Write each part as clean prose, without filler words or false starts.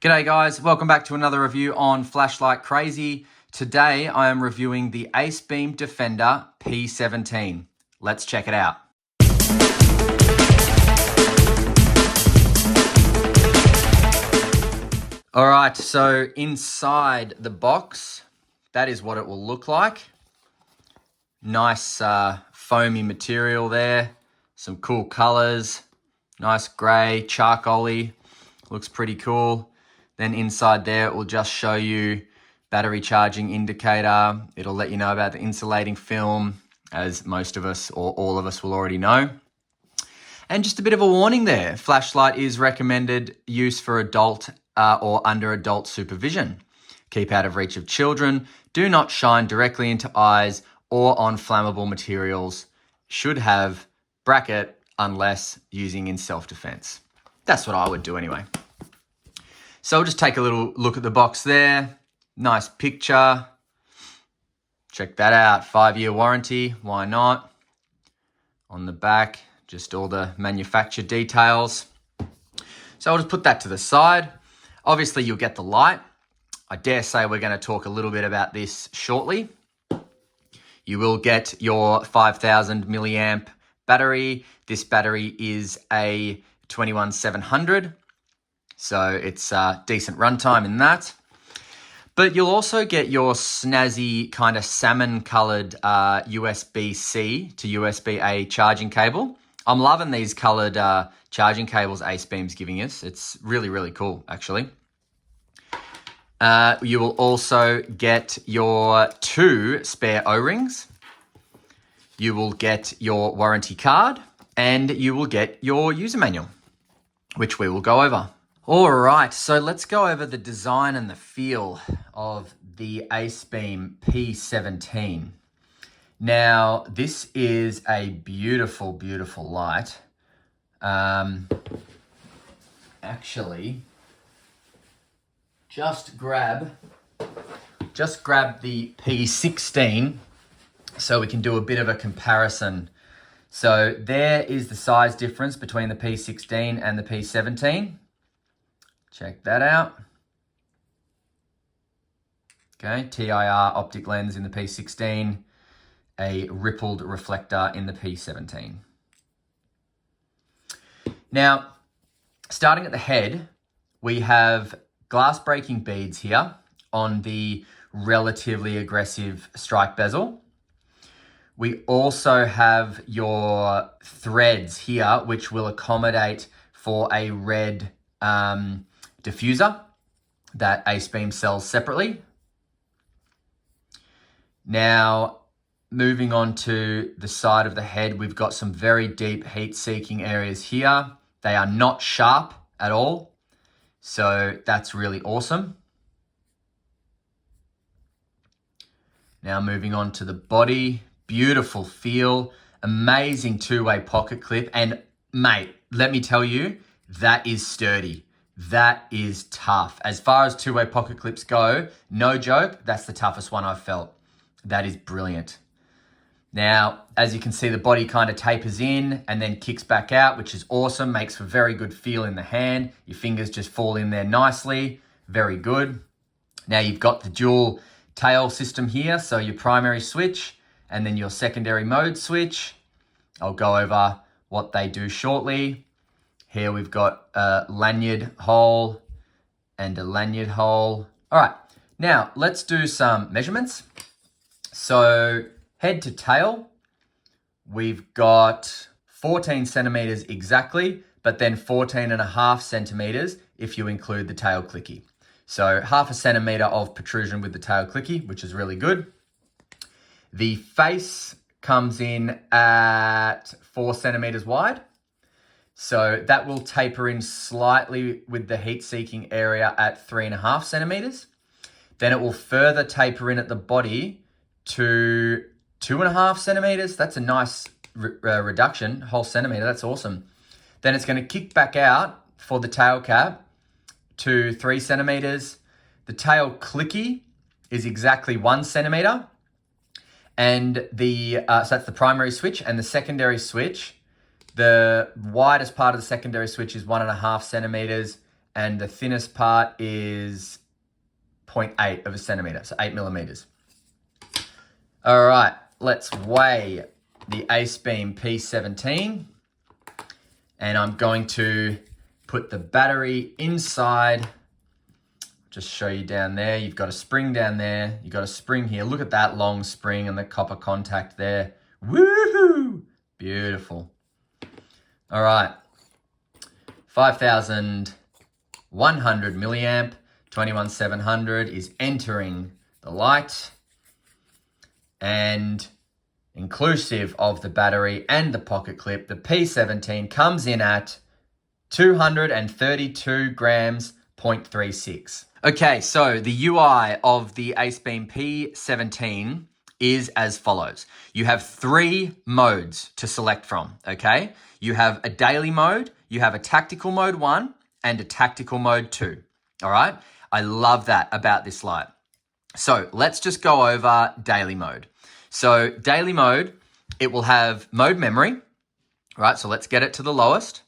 G'day guys, welcome back to another review on Flashlight Crazy. Today I am reviewing the Acebeam Defender P17. Let's check it out. Alright, so inside the box, that is what it will look like. Nice foamy material there, some cool colors, nice grey, charcoaly, looks pretty cool. Then inside there, it will just show you battery charging indicator. It'll let you know about the insulating film, as most of us or all of us will already know. And just a bit of a warning there. Flashlight is recommended use for adult or under adult supervision. Keep out of reach of children. Do not shine directly into eyes or on flammable materials. Should have bracket unless using in self-defense. That's what I would do anyway. So we'll just take a little look at the box there. Nice picture. Check that out. 5-year warranty. Why not? On the back, just all the manufacturer details. So I'll just put that to the side. Obviously, you'll get the light. I dare say we're going to talk a little bit about this shortly. You will get your 5,000 milliamp battery. This battery is a 21700. So it's a decent runtime in that. But you'll also get your snazzy kind of salmon colored USB-C to USB-A charging cable. I'm loving these colored charging cables Acebeam's giving us. It's really, really cool, actually. You will also get your 2 spare O-rings. You will get your warranty card and you will get your user manual, which we will go over. All right, so let's go over the design and the feel of the Acebeam P17. Now, this is a beautiful, beautiful light. Actually, just grab the P16 so we can do a bit of a comparison. So there is the size difference between the P16 and the P17. Check that out. Okay, TIR optic lens in the P16, a rippled reflector in the P17. Now, starting at the head, we have glass breaking beads here on the relatively aggressive strike bezel. We also have your threads here, which will accommodate for a red diffuser that Acebeam sells separately. Now, moving on to the side of the head, we've got some very deep heat-seeking areas here. They are not sharp at all, so that's really awesome. Now moving on to the body, beautiful feel, amazing two-way pocket clip, and mate, let me tell you, that is sturdy. That is tough. As far as two-way pocket clips go, no joke, that's the toughest one I've felt. That is brilliant. Now, as you can see, the body kind of tapers in and then kicks back out, which is awesome, makes for very good feel in the hand. Your fingers just fall in there nicely, very good. Now you've got the dual tail system here, so your primary switch and then your secondary mode switch. I'll go over what they do shortly. Here we've got a lanyard hole and a lanyard hole. All right, now let's do some measurements. So head to tail, we've got 14 centimeters exactly, but then 14.5 centimeters if you include the tail clicky. So 0.5 centimeter of protrusion with the tail clicky, which is really good. The face comes in at 4 centimeters wide. So that will taper in slightly with the heat-seeking area at 3.5 centimeters. Then it will further taper in at the body to 2.5 centimeters. That's a nice reduction, whole centimeter. That's awesome. Then it's going to kick back out for the tail cap to 3 centimeters. The tail clicky is exactly 1 centimeter. And so that's the primary switch, and the secondary switch, the widest part of the secondary switch is 1.5 centimeters, and the thinnest part is 0.8 of a centimeter, so 8 millimeters. All right, let's weigh the Acebeam P17, and I'm going to put the battery inside. Just show you down there. You've got a spring down there. You've got a spring here. Look at that long spring and the copper contact there. Woohoo! Beautiful. All right. 5,100 milliamp, 21,700 is entering the light. And inclusive of the battery and the pocket clip, the P17 comes in at 232 grams, 0.36. Okay, so the UI of the Acebeam P17 is as follows. You have 3 modes to select from, okay? You have a daily mode, you have a tactical mode 1, and a tactical mode 2, all right? I love that about this light. So let's just go over daily mode. So daily mode, it will have mode memory, all right? So let's get it to the lowest.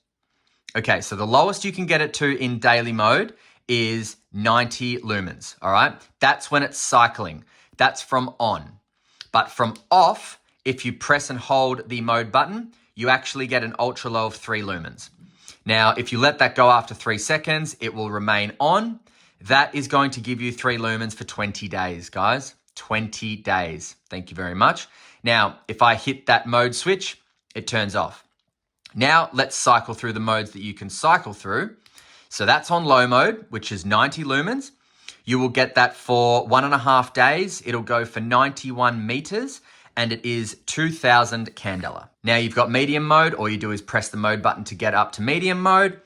Okay, so the lowest you can get it to in daily mode is 90 lumens, all right? That's when it's cycling. That's from on. But from off, if you press and hold the mode button, you actually get an ultra low of 3 lumens. Now, if you let that go after 3 seconds, it will remain on. That is going to give you 3 lumens for 20 days, guys. 20 days. Thank you very much. Now, if I hit that mode switch, it turns off. Now, let's cycle through the modes that you can cycle through. So that's on low mode, which is 90 lumens. You will get that for 1.5 days. It'll go for 91 meters, and it is 2,000 candela. Now you've got medium mode. All you do is press the mode button to get up to medium mode,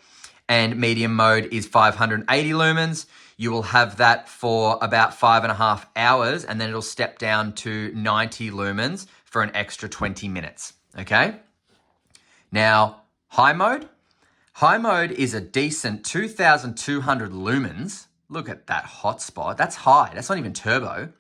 and medium mode is 580 lumens. You will have that for about 5.5 hours, and then it'll step down to 90 lumens for an extra 20 minutes, okay? Now, high mode. High mode is a decent 2,200 lumens. Look at that hot spot. That's high. That's not even turbo.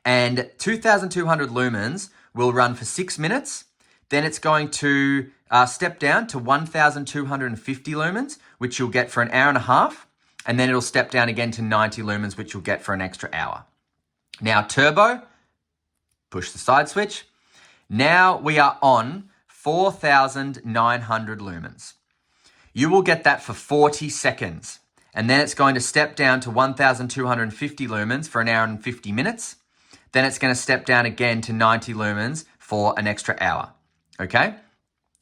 And 2,200 lumens will run for 6 minutes. Then it's going to step down to 1,250 lumens, which you'll get for an hour and a half. And then it'll step down again to 90 lumens, which you'll get for an extra hour. Now, turbo, push the side switch. Now we are on 4,900 lumens. You will get that for 40 seconds. And then it's going to step down to 1,250 lumens for an hour and 50 minutes. Then it's going to step down again to 90 lumens for an extra hour. Okay?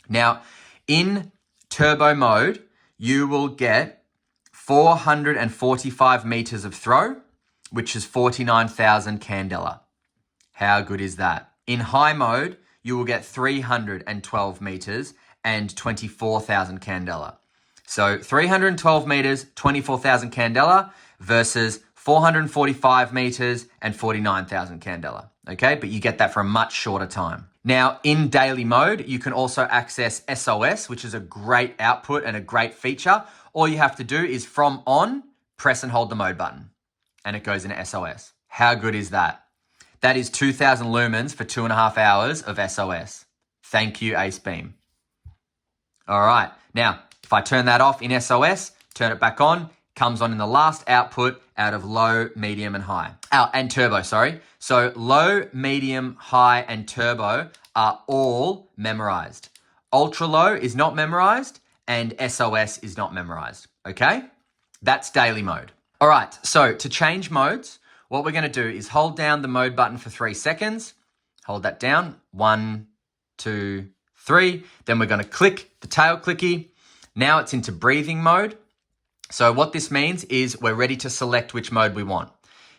Now, in turbo mode, you will get 445 meters of throw, which is 49,000 candela. How good is that? In high mode, you will get 312 meters and 24,000 candela. So 312 meters, 24,000 candela versus 445 meters and 49,000 candela. Okay, but you get that for a much shorter time. Now, in daily mode, you can also access SOS, which is a great output and a great feature. All you have to do is from on, press and hold the mode button, and it goes into SOS. How good is that? That is 2,000 lumens for 2.5 hours of SOS. Thank you, Acebeam. All right, now, if I turn that off in SOS, turn it back on, comes on in the last output out of low, medium, and high. And turbo, sorry. So low, medium, high, and turbo are all memorized. Ultra low is not memorized, and SOS is not memorized, okay? That's daily mode. All right, so to change modes, what we're gonna do is hold down the mode button for 3 seconds. Hold that down, 1, 2, 3. Then we're gonna click the tail clicky. Now it's into breathing mode. So what this means is we're ready to select which mode we want.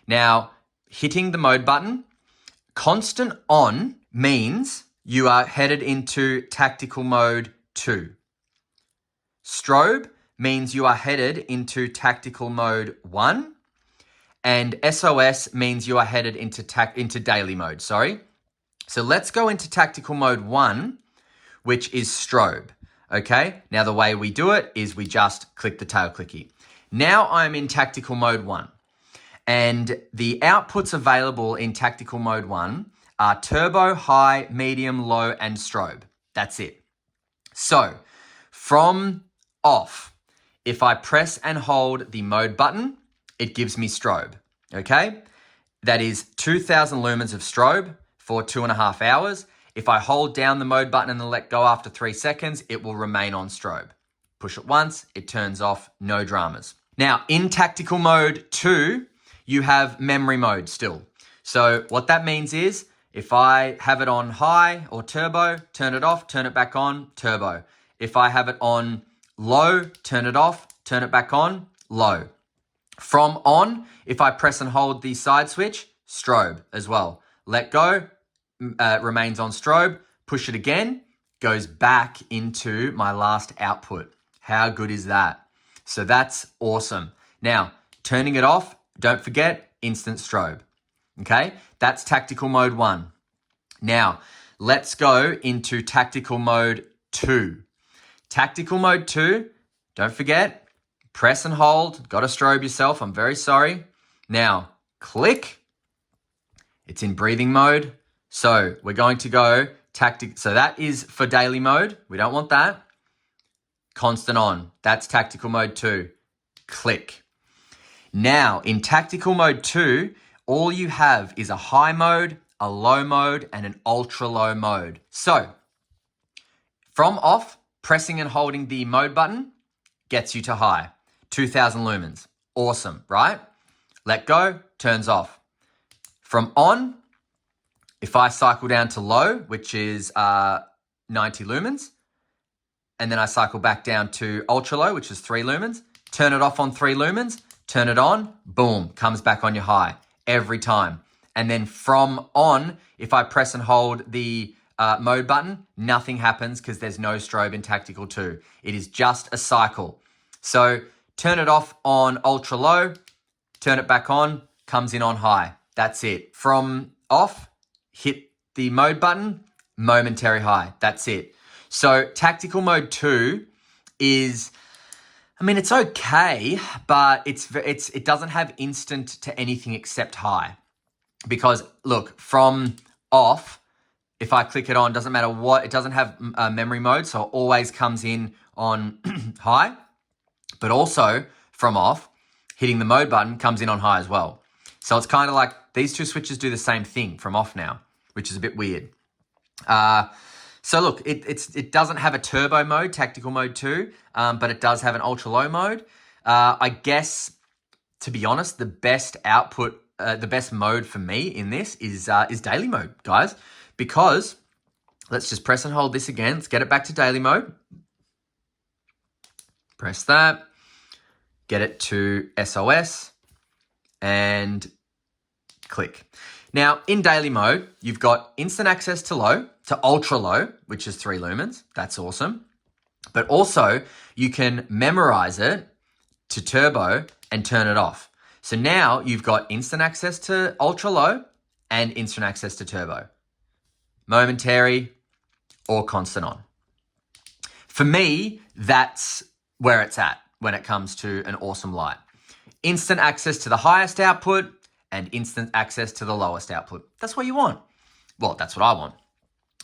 Now, hitting the mode button, constant on means you are headed into tactical mode 2. Strobe means you are headed into tactical mode 1. And SOS means you are headed into daily mode, sorry. So let's go into tactical mode 1, which is strobe. Okay, now the way we do it is we just click the tail clicky. Now I'm in tactical mode 1, and the outputs available in tactical mode 1 are turbo, high, medium, low, and strobe. That's it. So from off, if I press and hold the mode button, it gives me strobe, okay? That is 2000 lumens of strobe for 2.5 hours. If I hold down the mode button and then let go after 3 seconds, it will remain on strobe. Push it once, it turns off, no dramas. Now, in tactical mode 2, you have memory mode still. So what that means is, if I have it on high or turbo, turn it off, turn it back on, turbo. If I have it on low, turn it off, turn it back on, low. From on, if I press and hold the side switch, strobe as well. Let go, remains on strobe, push it again, goes back into my last output. How good is that? So that's awesome. Now, turning it off, don't forget, instant strobe. Okay, that's tactical mode 1. Now, let's go into tactical mode 2. Tactical mode 2, don't forget, press and hold, got to strobe yourself, I'm very sorry. Now, click, it's in breathing mode. So we're going to go so that is for daily mode, we don't want that. Constant on, that's tactical mode 2, click. Now, in tactical mode 2, all you have is a high mode, a low mode, and an ultra low mode. So, from off, pressing and holding the mode button gets you to high, 2000 lumens. Awesome, right? Let go, turns off. From on, if I cycle down to low, which is 90 lumens, and then I cycle back down to ultra low, which is 3 lumens, turn it off on 3 lumens, turn it on, boom, comes back on your high every time. And then from on, if I press and hold the mode button, nothing happens because there's no strobe in Tactical 2. It is just a cycle. So turn it off on ultra low, turn it back on, comes in on high. That's it. From off, hit the mode button, momentary high. That's it. So Tactical Mode 2 is, I mean, it's okay, but it doesn't have instant to anything except high. Because look, from off, if I click it on, doesn't matter what, it doesn't have memory mode, so it always comes in on high. But also from off, hitting the mode button comes in on high as well. So it's kind of like these two switches do the same thing from off now, which is a bit weird. So look, it doesn't have a turbo mode, Tactical Mode 2, but it does have an ultra low mode. I guess, to be honest, the best output, the best mode for me in this is daily mode, guys, because let's just press and hold this again. Let's get it back to daily mode. Press that, get it to SOS, and click. Now, in daily mode, you've got instant access to low, to ultra low, which is 3 lumens. That's awesome. But also, you can memorize it to turbo and turn it off. So now you've got instant access to ultra low and instant access to turbo. Momentary or constant on. For me, that's where it's at when it comes to an awesome light. Instant access to the highest output and instant access to the lowest output. That's what you want. Well, that's what I want.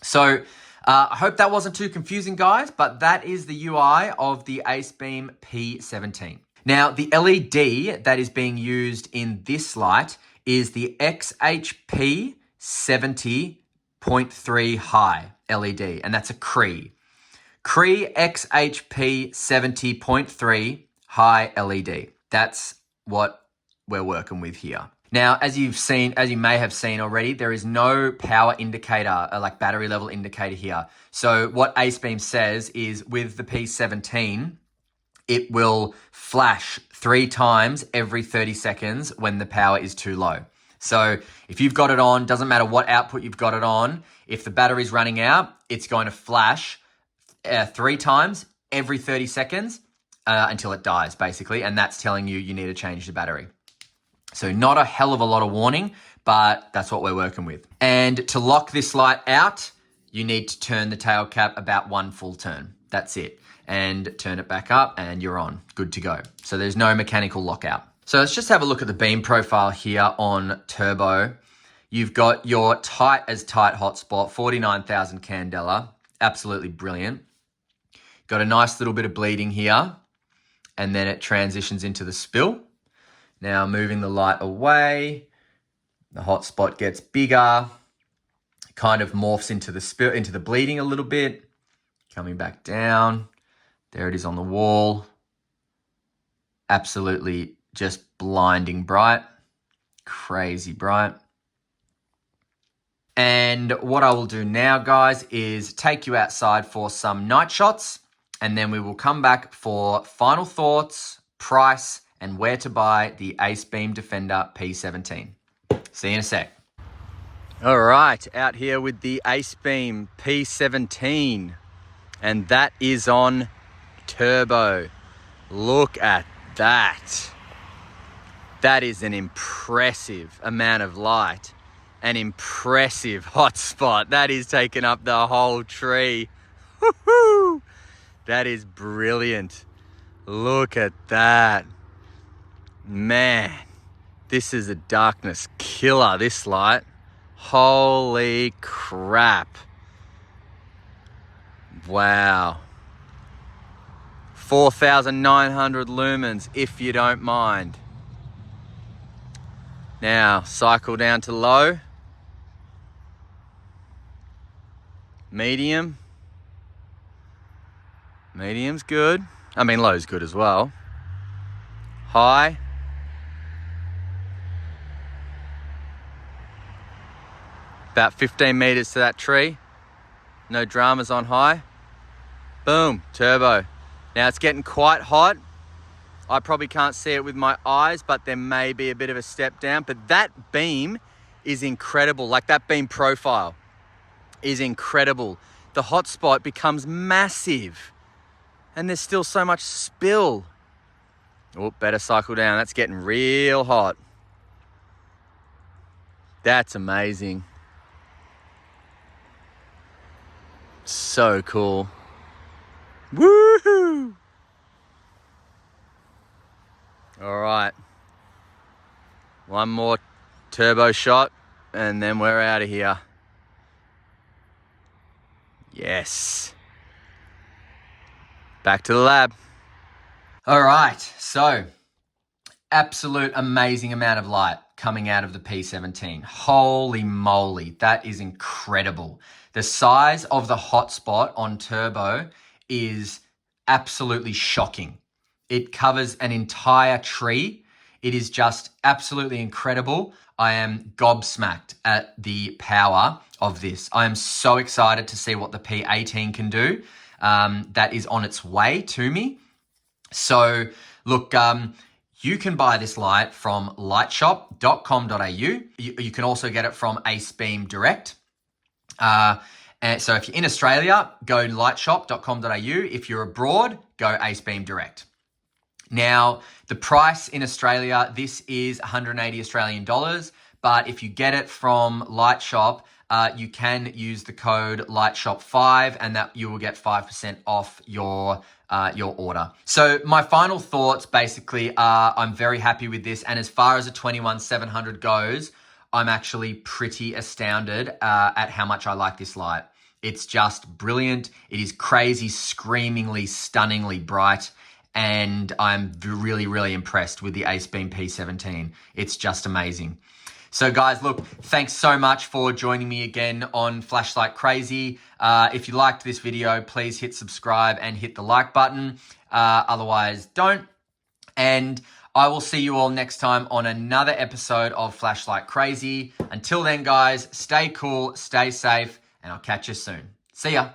So I hope that wasn't too confusing, guys, but that is the UI of the Acebeam P17. Now, the LED that is being used in this light is the XHP 70.3 high LED, and that's a Cree. Cree XHP 70.3 high LED. That's what we're working with here. Now, as you may have seen already, there is no power indicator, like battery level indicator here. So what Acebeam says is with the P17, it will flash 3 times every 30 seconds when the power is too low. So if you've got it on, doesn't matter what output you've got it on, if the battery's running out, it's going to flash 3 times every 30 seconds until it dies, basically. And that's telling you need to change the battery. So not a hell of a lot of warning, but that's what we're working with. And to lock this light out, you need to turn the tail cap about 1 full turn. That's it. And turn it back up and you're on. Good to go. So there's no mechanical lockout. So let's just have a look at the beam profile here on turbo. You've got your tight hotspot, 49,000 candela. Absolutely brilliant. Got a nice little bit of bleeding here. and then it transitions into the spill. Now moving the light away, the hot spot gets bigger, kind of morphs into the spill, into the bleeding a little bit, coming back down. There it is on the wall. Absolutely just blinding bright, crazy bright. And what I will do now, guys, is take you outside for some night shots, and then we will come back for final thoughts, price, and where to buy the Acebeam Defender P17. See you in a sec. All right, out here with the Acebeam P17, and that is on turbo. Look at that. That is an impressive amount of light. An impressive hotspot. That is taking up the whole tree. Woo-hoo! That is brilliant. Look at that. Man, this is a darkness killer, this light. Holy crap. Wow. 4,900 lumens, if you don't mind. Now, cycle down to low. Medium. Medium's good. I mean, low's good as well. High. About 15 meters to that tree. No dramas on high. Boom, turbo. Now it's getting quite hot. I probably can't see it with my eyes, but there may be a bit of a step down. But that beam is incredible. Like, that beam profile is incredible. The hotspot becomes massive, and there's still so much spill. Oh, better cycle down. That's getting real hot. That's amazing. So cool. Woohoo! All right. One more turbo shot, and then we're out of here. Yes. Back to the lab. All right, so absolute amazing amount of light coming out of the P17. Holy moly, that is incredible. The size of the hotspot on turbo is absolutely shocking. It covers an entire tree. It is just absolutely incredible. I am gobsmacked at the power of this. I am so excited to see what the P18 can do. That is on its way to me. So look, you can buy this light from lightshop.com.au. You can also get it from Acebeam Direct. And so if you're in Australia, go to lightshop.com.au. If you're abroad, go Acebeam Direct. Now, the price in Australia, this is 180 Australian dollars, but if you get it from Lightshop, you can use the code LightShop5, and that you will get 5% off your order. So my final thoughts basically are, I'm very happy with this, and as far as a 21700 goes, I'm actually pretty astounded at how much I like this light. It's just brilliant. It is crazy, screamingly, stunningly bright. And I'm really, really impressed with the Acebeam P17. It's just amazing. So guys, look, thanks so much for joining me again on Flashlight Crazy. If you liked this video, please hit subscribe and hit the like button. Otherwise, don't. And I will see you all next time on another episode of Flashlight Crazy. Until then, guys, stay cool, stay safe, and I'll catch you soon. See ya.